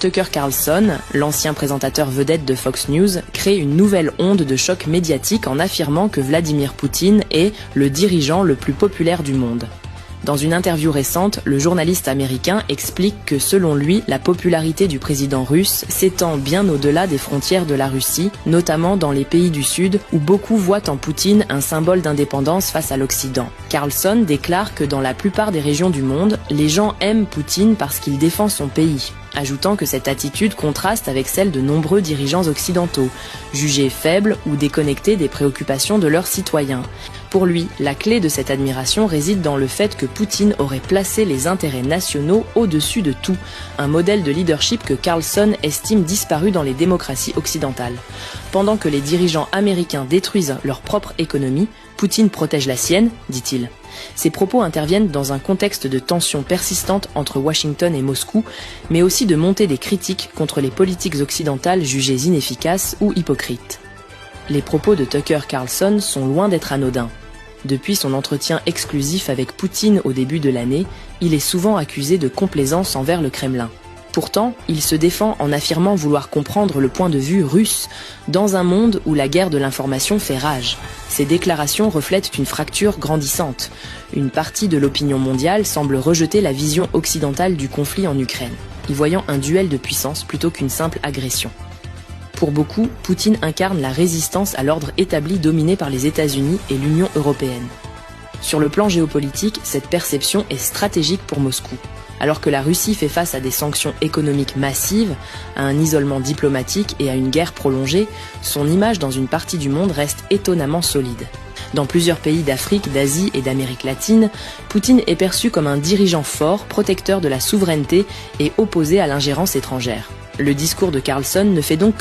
Tucker Carlson, l'ancien présentateur vedette de Fox News, crée une nouvelle onde de choc médiatique en affirmant que Vladimir Poutine est le dirigeant le plus populaire du monde. Dans une interview récente, le journaliste américain explique que selon lui, la popularité du président russe s'étend bien au-delà des frontières de la Russie, notamment dans les pays du Sud où beaucoup voient en Poutine un symbole d'indépendance face à l'Occident. Carlson déclare que dans la plupart des régions du monde, les gens aiment Poutine parce qu'il défend son pays, ajoutant que cette attitude contraste avec celle de nombreux dirigeants occidentaux, jugés faibles ou déconnectés des préoccupations de leurs citoyens. Pour lui, la clé de cette admiration réside dans le fait que Poutine aurait placé les intérêts nationaux au-dessus de tout, un modèle de leadership que Carlson estime disparu dans les démocraties occidentales. Pendant que les dirigeants américains détruisent leur propre économie, Poutine protège la sienne, dit-il. Ces propos interviennent dans un contexte de tensions persistantes entre Washington et Moscou, mais aussi de montée des critiques contre les politiques occidentales jugées inefficaces ou hypocrites. Les propos de Tucker Carlson sont loin d'être anodins. Depuis son entretien exclusif avec Poutine au début de l'année, il est souvent accusé de complaisance envers le Kremlin. Pourtant, il se défend en affirmant vouloir comprendre le point de vue russe, dans un monde où la guerre de l'information fait rage. Ces déclarations reflètent une fracture grandissante. Une partie de l'opinion mondiale semble rejeter la vision occidentale du conflit en Ukraine, y voyant un duel de puissance plutôt qu'une simple agression. Pour beaucoup, Poutine incarne la résistance à l'ordre établi dominé par les États-Unis et l'Union européenne. Sur le plan géopolitique, cette perception est stratégique pour Moscou. Alors que la Russie fait face à des sanctions économiques massives, à un isolement diplomatique et à une guerre prolongée, son image dans une partie du monde reste étonnamment solide. Dans plusieurs pays d'Afrique, d'Asie et d'Amérique latine, Poutine est perçu comme un dirigeant fort, protecteur de la souveraineté et opposé à l'ingérence étrangère. Le discours de Carlson ne fait donc